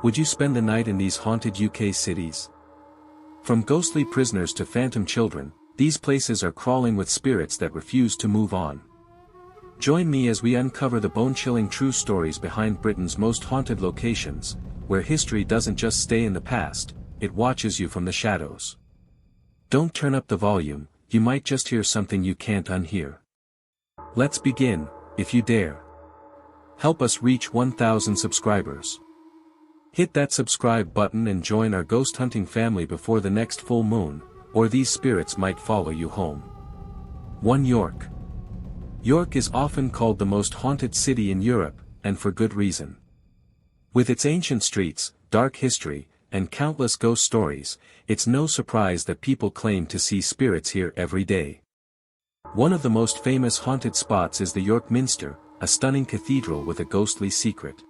Would you spend the night in these haunted UK cities? From ghostly prisoners to phantom children, these places are crawling with spirits that refuse to move on. Join me as we uncover the bone-chilling true stories behind Britain's most haunted locations, where history doesn't just stay in the past, it watches you from the shadows. Don't turn up the volume, you might just hear something you can't unhear. Let's begin, if you dare. Help us reach 1,000 subscribers. Hit that subscribe button and join our ghost hunting family before the next full moon, or these spirits might follow you home. 1. York. York is often called the most haunted city in Europe, and for good reason. With its ancient streets, dark history, and countless ghost stories, it's no surprise that people claim to see spirits here every day. One of the most famous haunted spots is the York Minster, a stunning cathedral with a ghostly secret.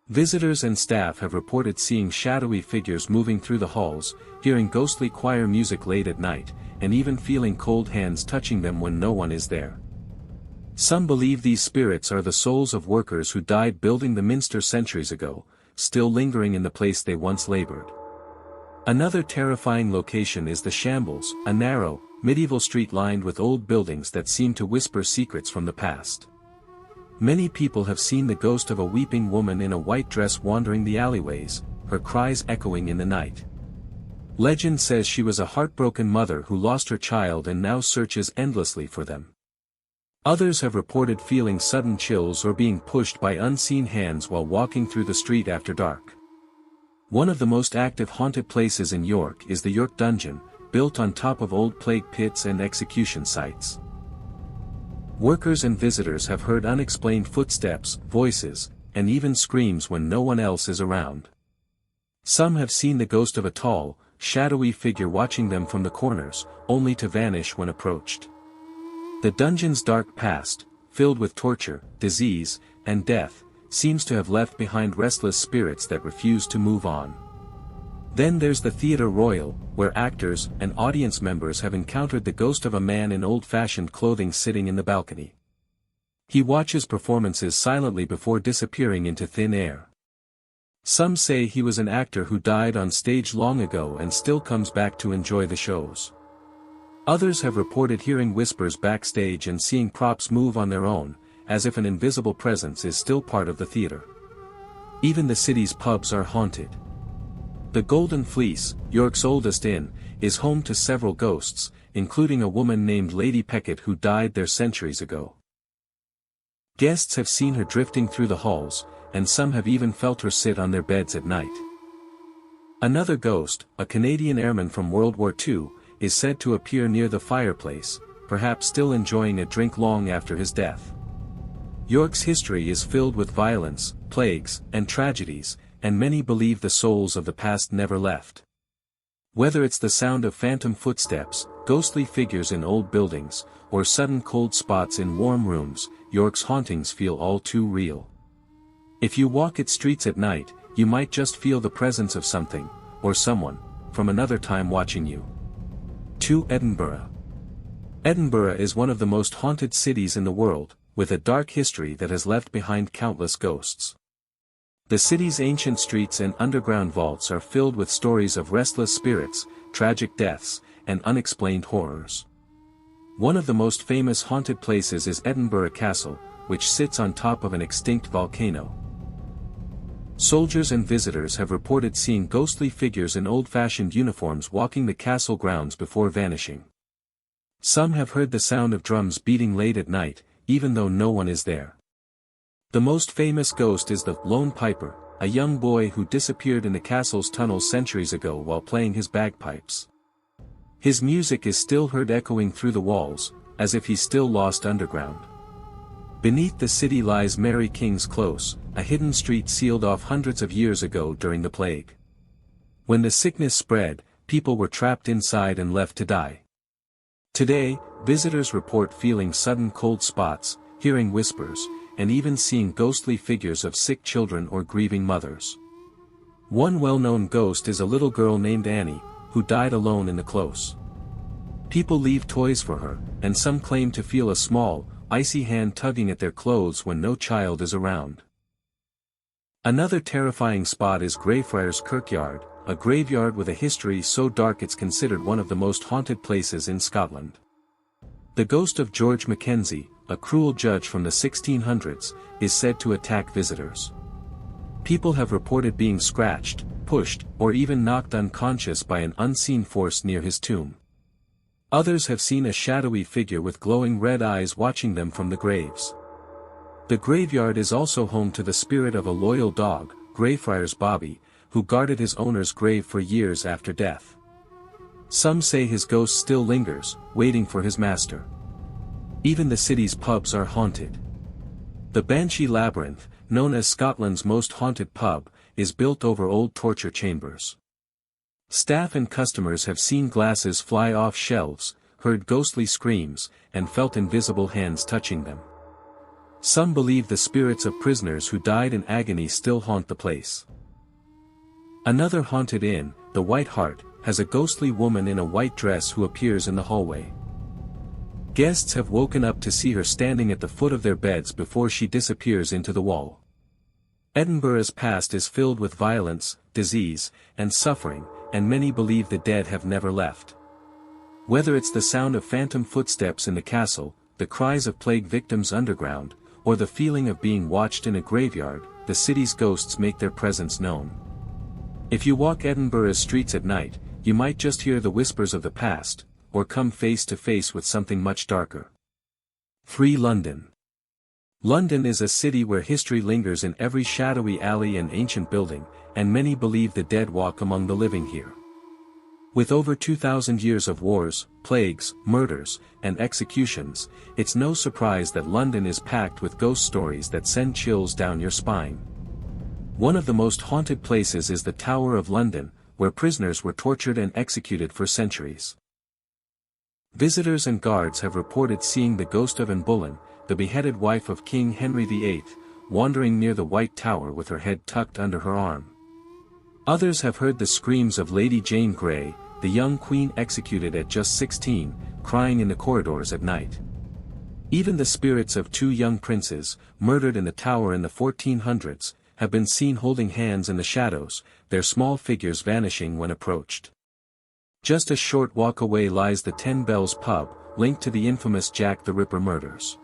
Visitors and staff have reported seeing shadowy figures moving through the halls, hearing ghostly choir music late at night, and even feeling cold hands touching them when no one is there. Some believe these spirits are the souls of workers who died building the minster centuries ago, still lingering in the place they once labored. Another terrifying location is the Shambles, a narrow, medieval street lined with old buildings that seem to whisper secrets from the past. Many people have seen the ghost of a weeping woman in a white dress wandering the alleyways, her cries echoing in the night. Legend says she was a heartbroken mother who lost her child and now searches endlessly for them. Others have reported feeling sudden chills or being pushed by unseen hands while walking through the street after dark. One of the most active haunted places in York is the York Dungeon, built on top of old plague pits and execution sites. Workers and visitors have heard unexplained footsteps, voices, and even screams when no one else is around. Some have seen the ghost of a tall, shadowy figure watching them from the corners, only to vanish when approached. The dungeon's dark past, filled with torture, disease, and death, seems to have left behind restless spirits that refuse to move on. Then there's the Theatre Royal, where actors and audience members have encountered the ghost of a man in old-fashioned clothing sitting in the balcony. He watches performances silently before disappearing into thin air. Some say he was an actor who died on stage long ago and still comes back to enjoy the shows. Others have reported hearing whispers backstage and seeing props move on their own, as if an invisible presence is still part of the theater. Even the city's pubs are haunted. The Golden Fleece, York's oldest inn, is home to several ghosts, including a woman named Lady Peckett who died there centuries ago. Guests have seen her drifting through the halls, and some have even felt her sit on their beds at night. Another ghost, a Canadian airman from World War II, is said to appear near the fireplace, perhaps still enjoying a drink long after his death. York's history is filled with violence, plagues, and tragedies, and many believe the souls of the past never left. Whether it's the sound of phantom footsteps, ghostly figures in old buildings, or sudden cold spots in warm rooms, York's hauntings feel all too real. If you walk its streets at night, you might just feel the presence of something, or someone, from another time watching you. 2. Edinburgh. Edinburgh is one of the most haunted cities in the world, with a dark history that has left behind countless ghosts. The city's ancient streets and underground vaults are filled with stories of restless spirits, tragic deaths, and unexplained horrors. One of the most famous haunted places is Edinburgh Castle, which sits on top of an extinct volcano. Soldiers and visitors have reported seeing ghostly figures in old-fashioned uniforms walking the castle grounds before vanishing. Some have heard the sound of drums beating late at night, even though no one is there. The most famous ghost is the Lone Piper, a young boy who disappeared in the castle's tunnels centuries ago while playing his bagpipes. His music is still heard echoing through the walls, as if he's still lost underground. Beneath the city lies Mary King's Close, a hidden street sealed off hundreds of years ago during the plague. When the sickness spread, people were trapped inside and left to die. Today, visitors report feeling sudden cold spots, hearing whispers, and even seeing ghostly figures of sick children or grieving mothers. One well-known ghost is a little girl named Annie, who died alone in the close. People leave toys for her, and some claim to feel a small, icy hand tugging at their clothes when no child is around. Another terrifying spot is Greyfriars Kirkyard, a graveyard with a history so dark it's considered one of the most haunted places in Scotland. The ghost of George Mackenzie, a cruel judge from the 1600s, is said to attack visitors. People have reported being scratched, pushed, or even knocked unconscious by an unseen force near his tomb. Others have seen a shadowy figure with glowing red eyes watching them from the graves. The graveyard is also home to the spirit of a loyal dog, Greyfriars Bobby, who guarded his owner's grave for years after death. Some say his ghost still lingers, waiting for his master. Even the city's pubs are haunted. The Banshee Labyrinth, known as Scotland's most haunted pub, is built over old torture chambers. Staff and customers have seen glasses fly off shelves, heard ghostly screams, and felt invisible hands touching them. Some believe the spirits of prisoners who died in agony still haunt the place. Another haunted inn, the White Hart, has a ghostly woman in a white dress who appears in the hallway. Guests have woken up to see her standing at the foot of their beds before she disappears into the wall. Edinburgh's past is filled with violence, disease, and suffering, and many believe the dead have never left. Whether it's the sound of phantom footsteps in the castle, the cries of plague victims underground, or the feeling of being watched in a graveyard, the city's ghosts make their presence known. If you walk Edinburgh's streets at night, you might just hear the whispers of the past, or come face to face with something much darker. 3. London. London is a city where history lingers in every shadowy alley and ancient building, and many believe the dead walk among the living here. With over 2,000 years of wars, plagues, murders, and executions, it's no surprise that London is packed with ghost stories that send chills down your spine. One of the most haunted places is the Tower of London, where prisoners were tortured and executed for centuries. Visitors and guards have reported seeing the ghost of Anne Boleyn, the beheaded wife of King Henry VIII, wandering near the White Tower with her head tucked under her arm. Others have heard the screams of Lady Jane Grey, the young queen executed at just 16, crying in the corridors at night. Even the spirits of 2 young princes, murdered in the tower in the 1400s, have been seen holding hands in the shadows, their small figures vanishing when approached. Just a short walk away lies the 10 Bells pub, linked to the infamous Jack the Ripper murders.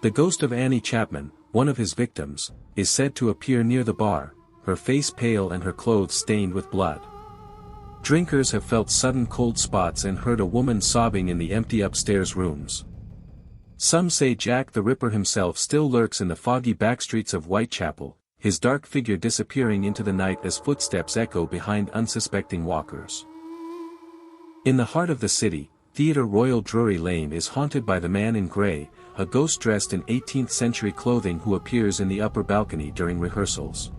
The ghost of Annie Chapman, one of his victims, is said to appear near the bar, her face pale and her clothes stained with blood. Drinkers have felt sudden cold spots and heard a woman sobbing in the empty upstairs rooms. Some say Jack the Ripper himself still lurks in the foggy backstreets of Whitechapel, his dark figure disappearing into the night as footsteps echo behind unsuspecting walkers. In the heart of the city, Theatre Royal Drury Lane is haunted by the man in grey, a ghost dressed in 18th-century clothing who appears in the upper balcony during rehearsals.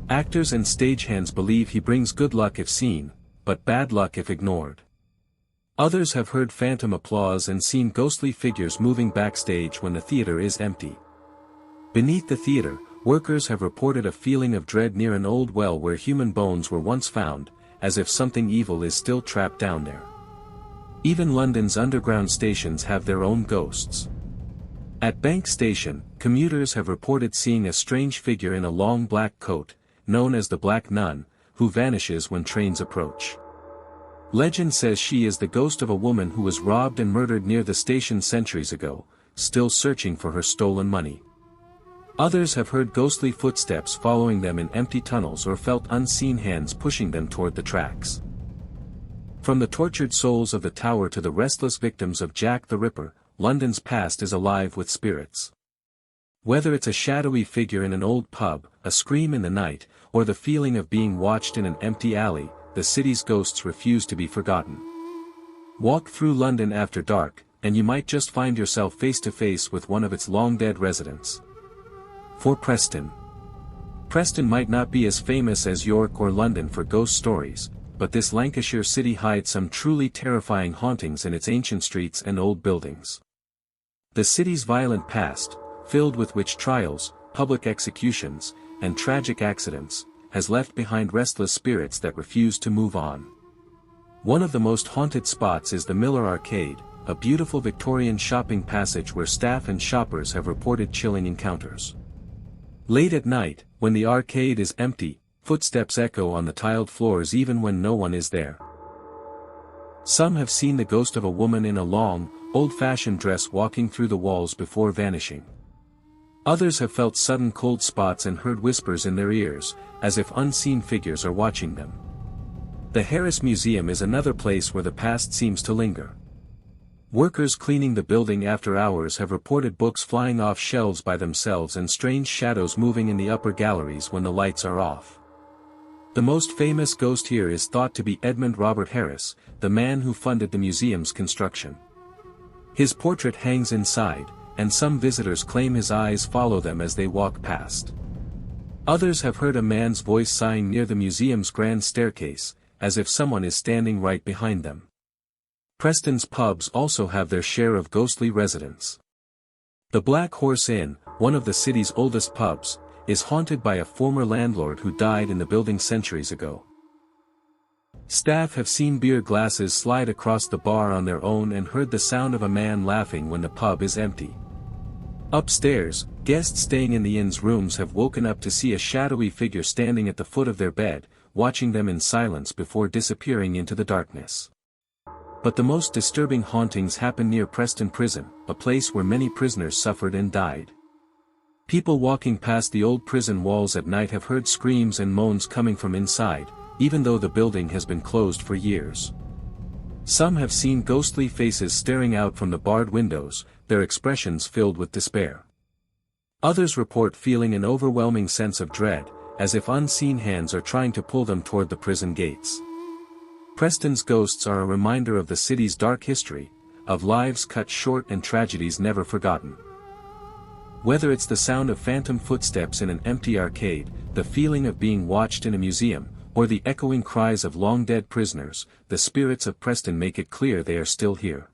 Actors and stagehands believe he brings good luck if seen, but bad luck if ignored. Others have heard phantom applause and seen ghostly figures moving backstage when the theatre is empty. Beneath the theatre, workers have reported a feeling of dread near an old well where human bones were once found, as if something evil is still trapped down there. Even London's underground stations have their own ghosts. At Bank Station, commuters have reported seeing a strange figure in a long black coat, known as the Black Nun, who vanishes when trains approach. Legend says she is the ghost of a woman who was robbed and murdered near the station centuries ago, still searching for her stolen money. Others have heard ghostly footsteps following them in empty tunnels or felt unseen hands pushing them toward the tracks. From the tortured souls of the tower to the restless victims of Jack the Ripper, London's past is alive with spirits. Whether it's a shadowy figure in an old pub, a scream in the night, or the feeling of being watched in an empty alley, the city's ghosts refuse to be forgotten. Walk through London after dark, and you might just find yourself face to face with one of its long-dead residents. 4. Preston. Preston might not be as famous as York or London for ghost stories, but this Lancashire city hides some truly terrifying hauntings in its ancient streets and old buildings. The city's violent past, filled with witch trials, public executions, and tragic accidents, has left behind restless spirits that refuse to move on. One of the most haunted spots is the Miller Arcade, a beautiful Victorian shopping passage where staff and shoppers have reported chilling encounters. Late at night, when when the arcade is empty, footsteps echo on the tiled floors even when no one is there. Some have seen the ghost of a woman in a long, old-fashioned dress walking through the walls before vanishing. Others have felt sudden cold spots and heard whispers in their ears, as if unseen figures are watching them. The Harris Museum is another place where the past seems to linger. Workers cleaning the building after hours have reported books flying off shelves by themselves and strange shadows moving in the upper galleries when the lights are off. The most famous ghost here is thought to be Edmund Robert Harris, the man who funded the museum's construction. His portrait hangs inside, and some visitors claim his eyes follow them as they walk past. Others have heard a man's voice sighing near the museum's grand staircase, as if someone is standing right behind them. Preston's pubs also have their share of ghostly residents. The Black Horse Inn, one of the city's oldest pubs, is haunted by a former landlord who died in the building centuries ago. Staff have seen beer glasses slide across the bar on their own and heard the sound of a man laughing when the pub is empty. Upstairs, guests staying in the inn's rooms have woken up to see a shadowy figure standing at the foot of their bed, watching them in silence before disappearing into the darkness. But the most disturbing hauntings happen near Preston Prison, a place where many prisoners suffered and died. People walking past the old prison walls at night have heard screams and moans coming from inside, even though the building has been closed for years. Some have seen ghostly faces staring out from the barred windows, their expressions filled with despair. Others report feeling an overwhelming sense of dread, as if unseen hands are trying to pull them toward the prison gates. Preston's ghosts are a reminder of the city's dark history, of lives cut short and tragedies never forgotten. Whether it's the sound of phantom footsteps in an empty arcade, the feeling of being watched in a museum, or the echoing cries of long-dead prisoners, the spirits of Preston make it clear they are still here.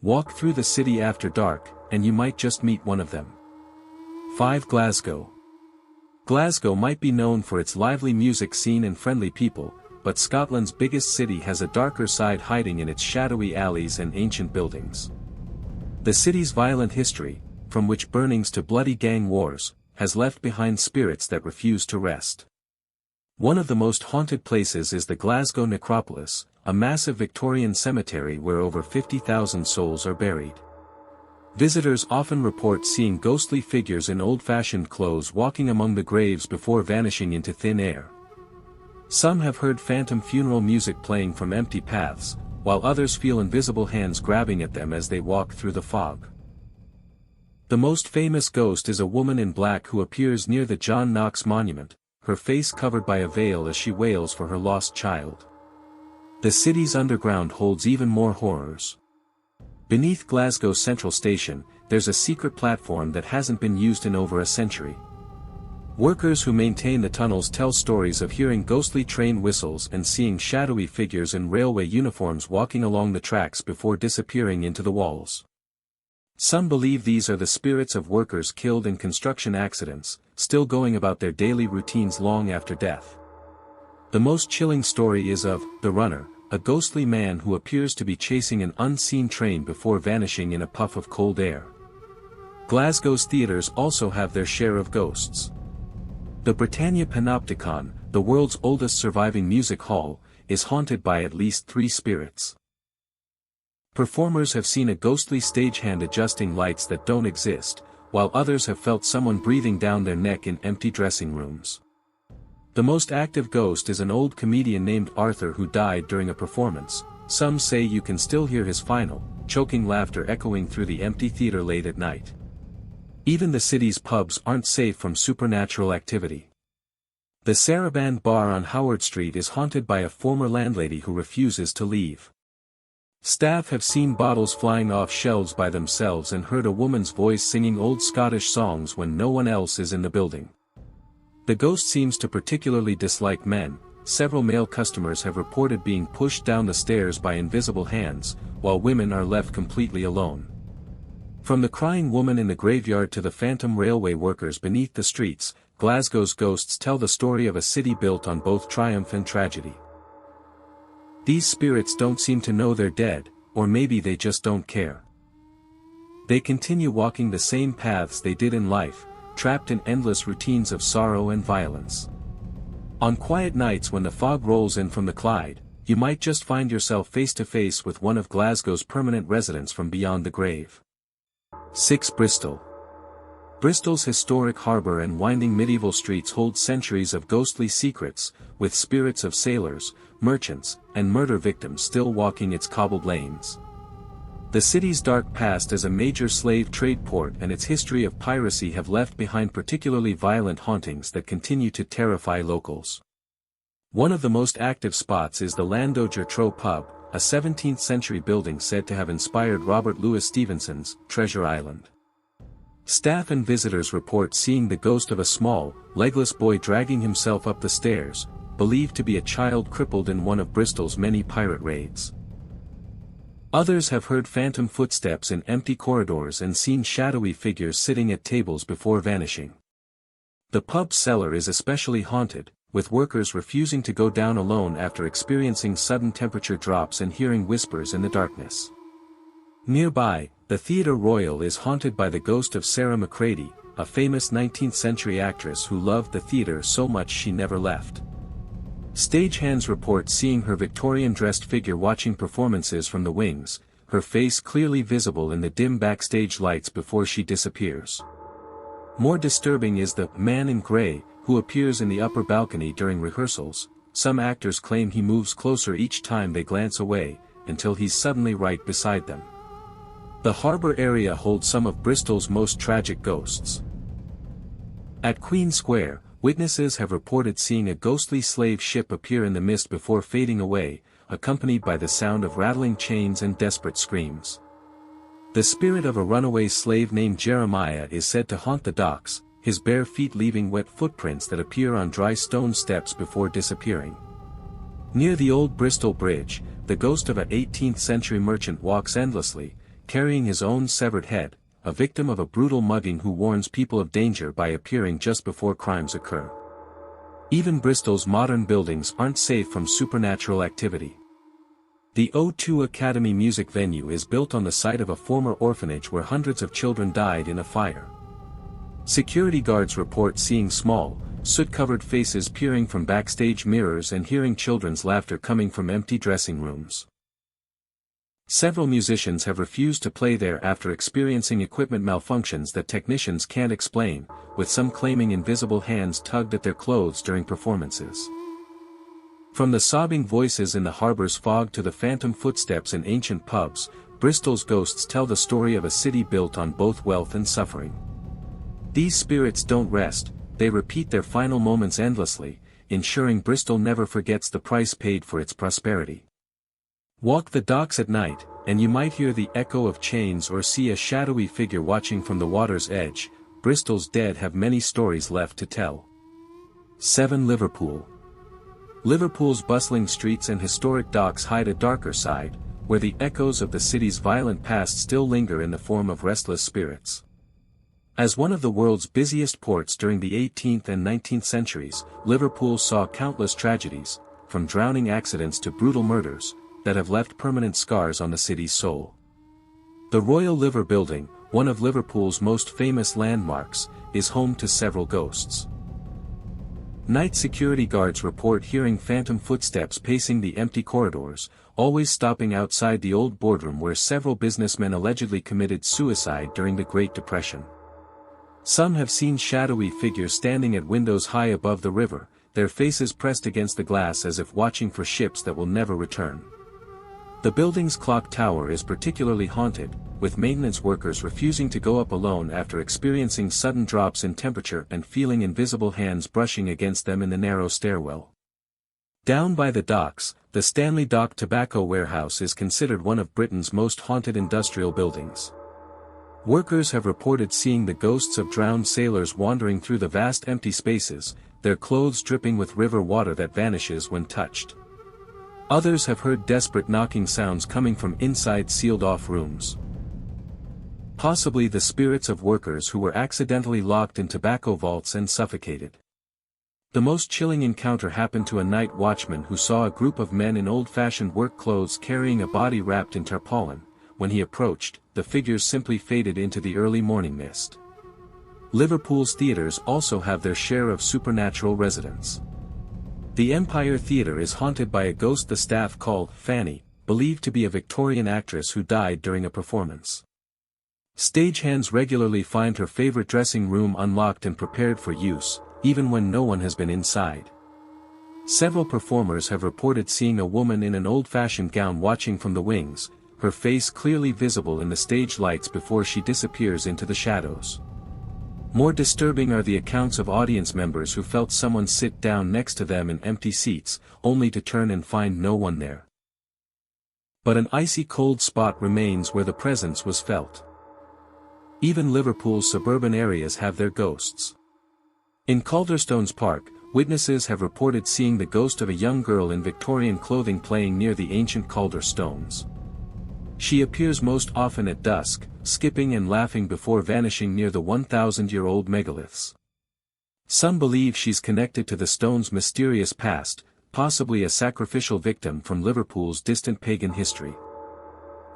Walk through the city after dark, and you might just meet one of them. 5. Glasgow. Glasgow might be known for its lively music scene and friendly people, but Scotland's biggest city has a darker side hiding in its shadowy alleys and ancient buildings. The city's violent history, from witch burnings to bloody gang wars, has left behind spirits that refuse to rest. One of the most haunted places is the Glasgow Necropolis, a massive Victorian cemetery where over 50,000 souls are buried. Visitors often report seeing ghostly figures in old-fashioned clothes walking among the graves before vanishing into thin air. Some have heard phantom funeral music playing from empty paths, while others feel invisible hands grabbing at them as they walk through the fog. The most famous ghost is a woman in black who appears near the John Knox monument, her face covered by a veil as she wails for her lost child. The city's underground holds even more horrors. Beneath Glasgow Central Station, there's a secret platform that hasn't been used in over a century. Workers who maintain the tunnels tell stories of hearing ghostly train whistles and seeing shadowy figures in railway uniforms walking along the tracks before disappearing into the walls. Some believe these are the spirits of workers killed in construction accidents, still going about their daily routines long after death. The most chilling story is of the Runner, a ghostly man who appears to be chasing an unseen train before vanishing in a puff of cold air. Glasgow's theatres also have their share of ghosts. The Britannia Panopticon, the world's oldest surviving music hall, is haunted by at least 3 spirits. Performers have seen a ghostly stagehand adjusting lights that don't exist, while others have felt someone breathing down their neck in empty dressing rooms. The most active ghost is an old comedian named Arthur who died during a performance. Some say you can still hear his final, choking laughter echoing through the empty theater late at night. Even the city's pubs aren't safe from supernatural activity. The Saraband Bar on Howard Street is haunted by a former landlady who refuses to leave. Staff have seen bottles flying off shelves by themselves and heard a woman's voice singing old Scottish songs when no one else is in the building. The ghost seems to particularly dislike men. Several male customers have reported being pushed down the stairs by invisible hands, while women are left completely alone. From the crying woman in the graveyard to the phantom railway workers beneath the streets, Glasgow's ghosts tell the story of a city built on both triumph and tragedy. These spirits don't seem to know they're dead, or maybe they just don't care. They continue walking the same paths they did in life, trapped in endless routines of sorrow and violence. On quiet nights when the fog rolls in from the Clyde, you might just find yourself face to face with one of Glasgow's permanent residents from beyond the grave. 6. Bristol. Bristol's historic harbour and winding medieval streets hold centuries of ghostly secrets, with spirits of sailors, merchants, and murder victims still walking its cobbled lanes. The city's dark past as a major slave trade port and its history of piracy have left behind particularly violent hauntings that continue to terrify locals. One of the most active spots is the Landoger Trow pub, a 17th-century building said to have inspired Robert Louis Stevenson's Treasure Island. Staff and visitors report seeing the ghost of a small, legless boy dragging himself up the stairs, believed to be a child crippled in one of Bristol's many pirate raids. Others have heard phantom footsteps in empty corridors and seen shadowy figures sitting at tables before vanishing. The pub's cellar is especially haunted, with workers refusing to go down alone after experiencing sudden temperature drops and hearing whispers in the darkness. Nearby, the Theatre Royal is haunted by the ghost of Sarah Macready, a famous 19th-century actress who loved the theatre so much she never left. Stagehands report seeing her Victorian-dressed figure watching performances from the wings, her face clearly visible in the dim backstage lights before she disappears. More disturbing is the man in grey, who appears in the upper balcony during rehearsals. Some actors claim he moves closer each time they glance away, until he's suddenly right beside them. The harbour area holds some of Bristol's most tragic ghosts. At Queen Square, witnesses have reported seeing a ghostly slave ship appear in the mist before fading away, accompanied by the sound of rattling chains and desperate screams. The spirit of a runaway slave named Jeremiah is said to haunt the docks, his bare feet leaving wet footprints that appear on dry stone steps before disappearing. Near the old Bristol Bridge, the ghost of an 18th-century merchant walks endlessly, carrying his own severed head, a victim of a brutal mugging who warns people of danger by appearing just before crimes occur. Even Bristol's modern buildings aren't safe from supernatural activity. The O2 Academy music venue is built on the site of a former orphanage where hundreds of children died in a fire. Security guards report seeing small, soot-covered faces peering from backstage mirrors and hearing children's laughter coming from empty dressing rooms. Several musicians have refused to play there after experiencing equipment malfunctions that technicians can't explain, with some claiming invisible hands tugged at their clothes during performances. From the sobbing voices in the harbour's fog to the phantom footsteps in ancient pubs, Bristol's ghosts tell the story of a city built on both wealth and suffering. These spirits don't rest, they repeat their final moments endlessly, ensuring Bristol never forgets the price paid for its prosperity. Walk the docks at night, and you might hear the echo of chains or see a shadowy figure watching from the water's edge. Bristol's dead have many stories left to tell. 7. Liverpool. Liverpool's bustling streets and historic docks hide a darker side, where the echoes of the city's violent past still linger in the form of restless spirits. As one of the world's busiest ports during the 18th and 19th centuries, Liverpool saw countless tragedies, from drowning accidents to brutal murders, that have left permanent scars on the city's soul. The Royal Liver Building, one of Liverpool's most famous landmarks, is home to several ghosts. Night security guards report hearing phantom footsteps pacing the empty corridors, always stopping outside the old boardroom where several businessmen allegedly committed suicide during the Great Depression. Some have seen shadowy figures standing at windows high above the river, their faces pressed against the glass as if watching for ships that will never return. The building's clock tower is particularly haunted, with maintenance workers refusing to go up alone after experiencing sudden drops in temperature and feeling invisible hands brushing against them in the narrow stairwell. Down by the docks, the Stanley Dock Tobacco Warehouse is considered one of Britain's most haunted industrial buildings. Workers have reported seeing the ghosts of drowned sailors wandering through the vast empty spaces, their clothes dripping with river water that vanishes when touched. Others have heard desperate knocking sounds coming from inside sealed-off rooms. Possibly the spirits of workers who were accidentally locked in tobacco vaults and suffocated. The most chilling encounter happened to a night watchman who saw a group of men in old-fashioned work clothes carrying a body wrapped in tarpaulin. When he approached, the figures simply faded into the early morning mist. Liverpool's theatres also have their share of supernatural residents. The Empire Theatre is haunted by a ghost the staff call Fanny, believed to be a Victorian actress who died during a performance. Stagehands regularly find her favorite dressing room unlocked and prepared for use, even when no one has been inside. Several performers have reported seeing a woman in an old-fashioned gown watching from the wings, her face clearly visible in the stage lights before she disappears into the shadows. More disturbing are the accounts of audience members who felt someone sit down next to them in empty seats, only to turn and find no one there. But an icy cold spot remains where the presence was felt. Even Liverpool's suburban areas have their ghosts. In Calderstones Park, witnesses have reported seeing the ghost of a young girl in Victorian clothing playing near the ancient Calder stones. She appears most often at dusk, skipping and laughing before vanishing near the 1,000-year-old megaliths. Some believe she's connected to the stone's mysterious past, possibly a sacrificial victim from Liverpool's distant pagan history.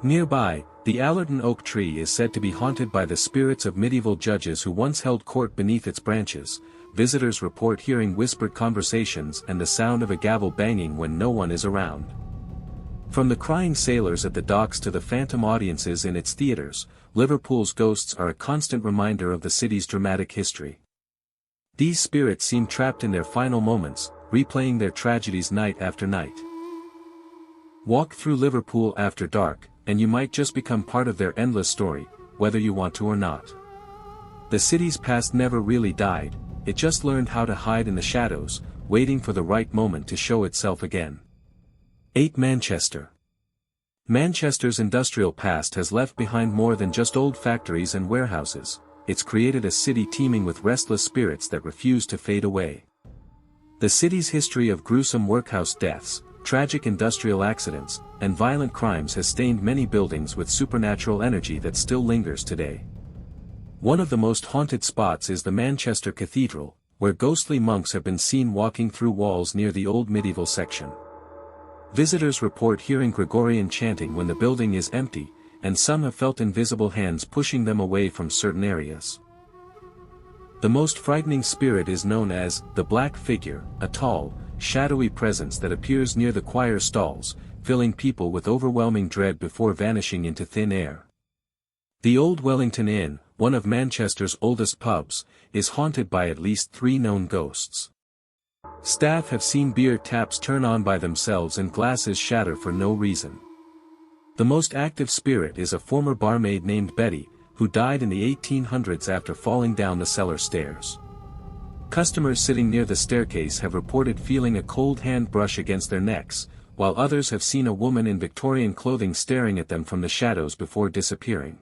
Nearby, the Allerton oak tree is said to be haunted by the spirits of medieval judges who once held court beneath its branches. Visitors report hearing whispered conversations and the sound of a gavel banging when no one is around. From the crying sailors at the docks to the phantom audiences in its theatres, Liverpool's ghosts are a constant reminder of the city's dramatic history. These spirits seem trapped in their final moments, replaying their tragedies night after night. Walk through Liverpool after dark, and you might just become part of their endless story, whether you want to or not. The city's past never really died, it just learned how to hide in the shadows, waiting for the right moment to show itself again. 8. Manchester. Manchester's industrial past has left behind more than just old factories and warehouses, it's created a city teeming with restless spirits that refuse to fade away. The city's history of gruesome workhouse deaths, tragic industrial accidents, and violent crimes has stained many buildings with supernatural energy that still lingers today. One of the most haunted spots is the Manchester Cathedral, where ghostly monks have been seen walking through walls near the old medieval section. Visitors report hearing Gregorian chanting when the building is empty, and some have felt invisible hands pushing them away from certain areas. The most frightening spirit is known as the Black Figure, a tall, shadowy presence that appears near the choir stalls, filling people with overwhelming dread before vanishing into thin air. The Old Wellington Inn, one of Manchester's oldest pubs, is haunted by at least 3 known ghosts. Staff have seen beer taps turn on by themselves and glasses shatter for no reason. The most active spirit is a former barmaid named Betty, who died in the 1800s after falling down the cellar stairs. Customers sitting near the staircase have reported feeling a cold hand brush against their necks, while others have seen a woman in Victorian clothing staring at them from the shadows before disappearing.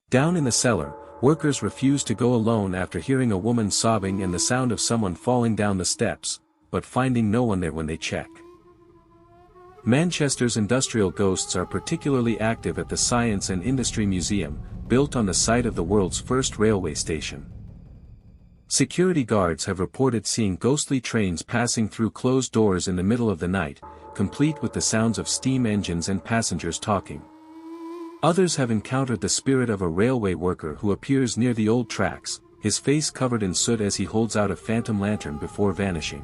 Down in the cellar, workers refuse to go alone after hearing a woman sobbing and the sound of someone falling down the steps, but finding no one there when they check. Manchester's industrial ghosts are particularly active at the Science and Industry Museum, built on the site of the world's first railway station. Security guards have reported seeing ghostly trains passing through closed doors in the middle of the night, complete with the sounds of steam engines and passengers talking. Others have encountered the spirit of a railway worker who appears near the old tracks, his face covered in soot as he holds out a phantom lantern before vanishing.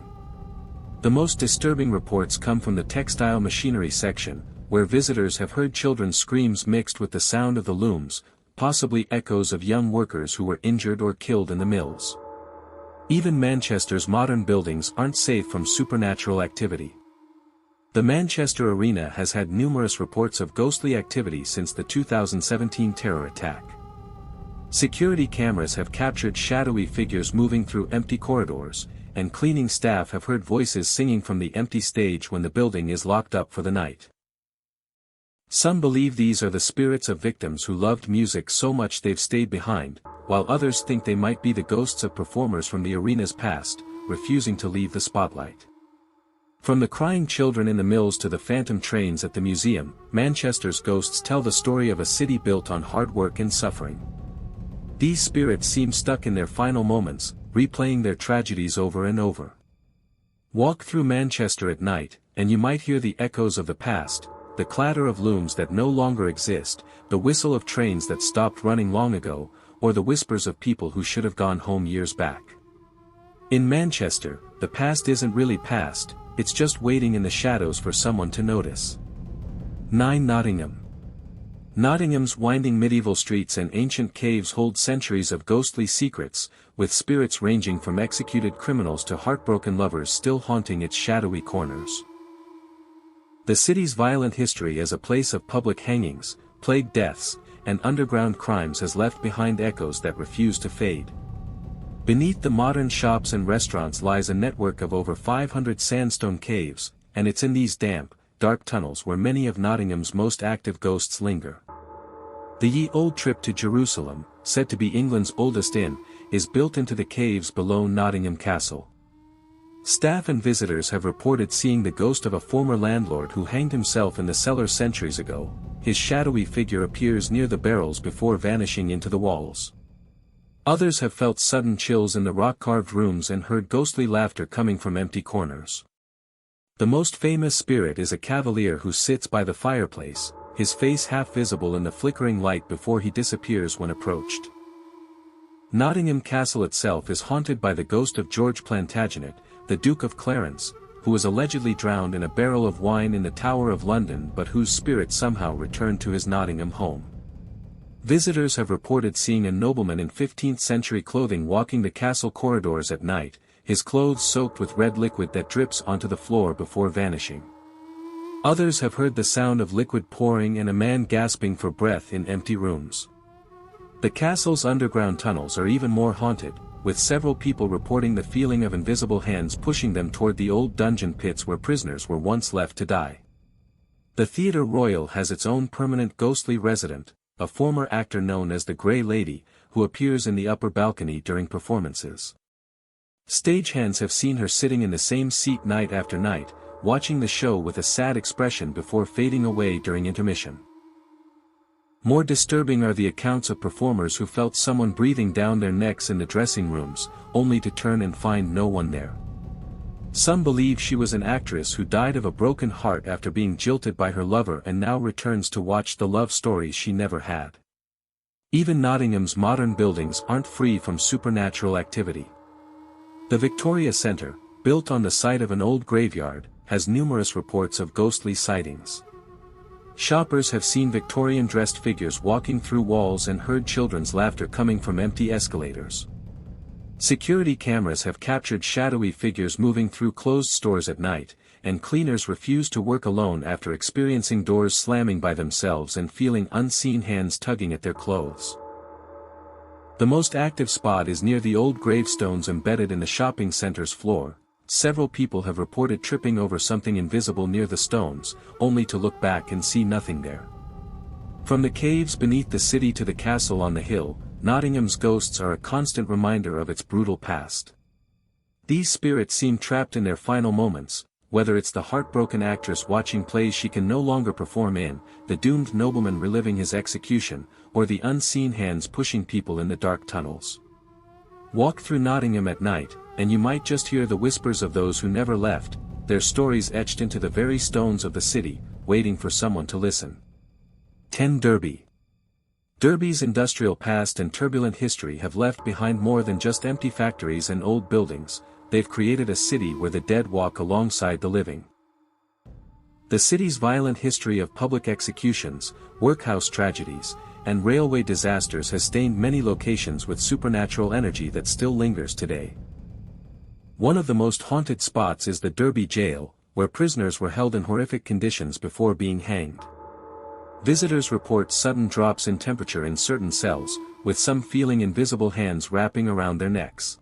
The most disturbing reports come from the textile machinery section, where visitors have heard children's screams mixed with the sound of the looms, possibly echoes of young workers who were injured or killed in the mills. Even Manchester's modern buildings aren't safe from supernatural activity. The Manchester Arena has had numerous reports of ghostly activity since the 2017 terror attack. Security cameras have captured shadowy figures moving through empty corridors, and cleaning staff have heard voices singing from the empty stage when the building is locked up for the night. Some believe these are the spirits of victims who loved music so much they've stayed behind, while others think they might be the ghosts of performers from the arena's past, refusing to leave the spotlight. From the crying children in the mills to the phantom trains at the museum, Manchester's ghosts tell the story of a city built on hard work and suffering. These spirits seem stuck in their final moments, replaying their tragedies over and over. Walk through Manchester at night, and you might hear the echoes of the past, the clatter of looms that no longer exist, the whistle of trains that stopped running long ago, or the whispers of people who should have gone home years back. In Manchester, the past isn't really past, it's just waiting in the shadows for someone to notice. 9. Nottingham. Nottingham's winding medieval streets and ancient caves hold centuries of ghostly secrets, with spirits ranging from executed criminals to heartbroken lovers still haunting its shadowy corners. The city's violent history as a place of public hangings, plague deaths, and underground crimes has left behind echoes that refuse to fade. Beneath the modern shops and restaurants lies a network of over 500 sandstone caves, and it's in these damp, dark tunnels where many of Nottingham's most active ghosts linger. The Ye Old Trip to Jerusalem, said to be England's oldest inn, is built into the caves below Nottingham Castle. Staff and visitors have reported seeing the ghost of a former landlord who hanged himself in the cellar centuries ago. His shadowy figure appears near the barrels before vanishing into the walls. Others have felt sudden chills in the rock-carved rooms and heard ghostly laughter coming from empty corners. The most famous spirit is a cavalier who sits by the fireplace, his face half visible in the flickering light before he disappears when approached. Nottingham Castle itself is haunted by the ghost of George Plantagenet, the Duke of Clarence, who was allegedly drowned in a barrel of wine in the Tower of London but whose spirit somehow returned to his Nottingham home. Visitors have reported seeing a nobleman in 15th-century clothing walking the castle corridors at night, his clothes soaked with red liquid that drips onto the floor before vanishing. Others have heard the sound of liquid pouring and a man gasping for breath in empty rooms. The castle's underground tunnels are even more haunted, with several people reporting the feeling of invisible hands pushing them toward the old dungeon pits where prisoners were once left to die. The Theatre Royal has its own permanent ghostly resident, a former actor known as the Grey Lady, who appears in the upper balcony during performances. Stagehands have seen her sitting in the same seat night after night, watching the show with a sad expression before fading away during intermission. More disturbing are the accounts of performers who felt someone breathing down their necks in the dressing rooms, only to turn and find no one there. Some believe she was an actress who died of a broken heart after being jilted by her lover and now returns to watch the love stories she never had. Even Nottingham's modern buildings aren't free from supernatural activity. The Victoria Centre, built on the site of an old graveyard, has numerous reports of ghostly sightings. Shoppers have seen Victorian-dressed figures walking through walls and heard children's laughter coming from empty escalators. Security cameras have captured shadowy figures moving through closed stores at night, and cleaners refuse to work alone after experiencing doors slamming by themselves and feeling unseen hands tugging at their clothes. The most active spot is near the old gravestones embedded in the shopping center's floor. Several people have reported tripping over something invisible near the stones, only to look back and see nothing there. From the caves beneath the city to the castle on the hill, Nottingham's ghosts are a constant reminder of its brutal past. These spirits seem trapped in their final moments, whether it's the heartbroken actress watching plays she can no longer perform in, the doomed nobleman reliving his execution, or the unseen hands pushing people in the dark tunnels. Walk through Nottingham at night, and you might just hear the whispers of those who never left, their stories etched into the very stones of the city, waiting for someone to listen. 10. Derby. Derby's industrial past and turbulent history have left behind more than just empty factories and old buildings. They've created a city where the dead walk alongside the living. The city's violent history of public executions, workhouse tragedies, and railway disasters has stained many locations with supernatural energy that still lingers today. One of the most haunted spots is the Derby jail, where prisoners were held in horrific conditions before being hanged. Visitors report sudden drops in temperature in certain cells, with some feeling invisible hands wrapping around their necks.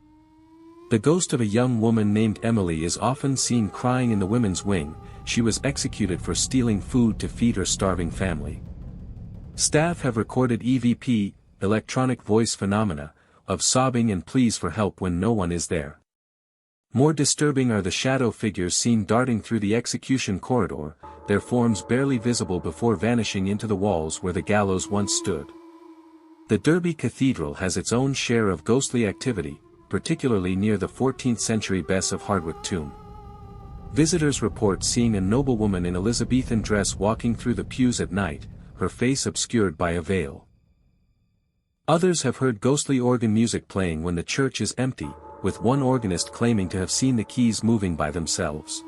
The ghost of a young woman named Emily is often seen crying in the women's wing. She was executed for stealing food to feed her starving family. Staff have recorded EVP, electronic voice phenomena, of sobbing and pleas for help when no one is there. More disturbing are the shadow figures seen darting through the execution corridor, their forms barely visible before vanishing into the walls where the gallows once stood. The Derby Cathedral has its own share of ghostly activity, particularly near the 14th-century Bess of Hardwick tomb. Visitors report seeing a noblewoman in Elizabethan dress walking through the pews at night, her face obscured by a veil. Others have heard ghostly organ music playing when the church is empty, with one organist claiming to have seen the keys moving by themselves.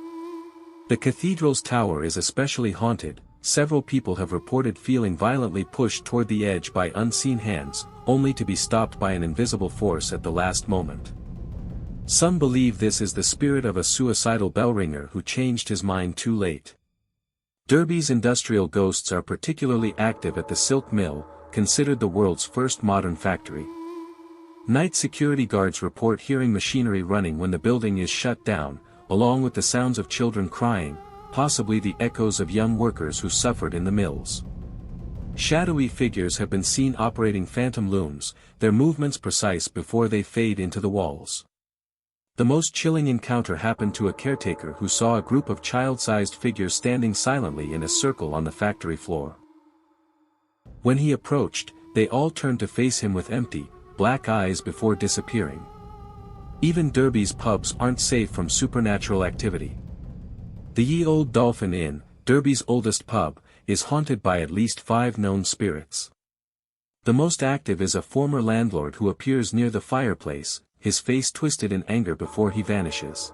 The cathedral's tower is especially haunted. Several people have reported feeling violently pushed toward the edge by unseen hands, only to be stopped by an invisible force at the last moment. Some believe this is the spirit of a suicidal bell ringer who changed his mind too late. Derby's industrial ghosts are particularly active at the Silk Mill, considered the world's first modern factory. Night security guards report hearing machinery running when the building is shut down, along with the sounds of children crying, possibly the echoes of young workers who suffered in the mills. Shadowy figures have been seen operating phantom looms, their movements precise before they fade into the walls. The most chilling encounter happened to a caretaker who saw a group of child-sized figures standing silently in a circle on the factory floor. When he approached, they all turned to face him with empty, black eyes before disappearing. Even Derby's pubs aren't safe from supernatural activity. The Ye Old Dolphin Inn, Derby's oldest pub, is haunted by at least 5 known spirits. The most active is a former landlord who appears near the fireplace, his face twisted in anger before he vanishes.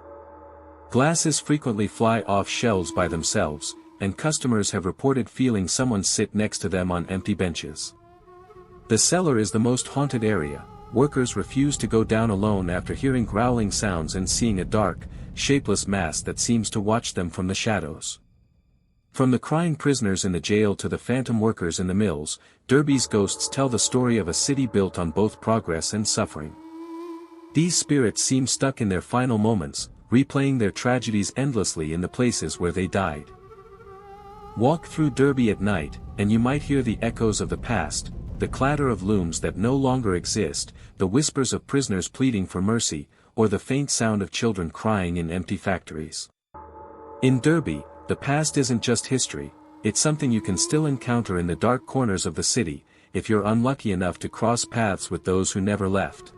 Glasses frequently fly off shelves by themselves, and customers have reported feeling someone sit next to them on empty benches. The cellar is the most haunted area. Workers refuse to go down alone after hearing growling sounds and seeing a dark, shapeless mass that seems to watch them from the shadows. From the crying prisoners in the jail to the phantom workers in the mills, Derby's ghosts tell the story of a city built on both progress and suffering. These spirits seem stuck in their final moments, replaying their tragedies endlessly in the places where they died. Walk through Derby at night, and you might hear the echoes of the past, the clatter of looms that no longer exist, the whispers of prisoners pleading for mercy, or the faint sound of children crying in empty factories. In Derby, the past isn't just history, it's something you can still encounter in the dark corners of the city, if you're unlucky enough to cross paths with those who never left.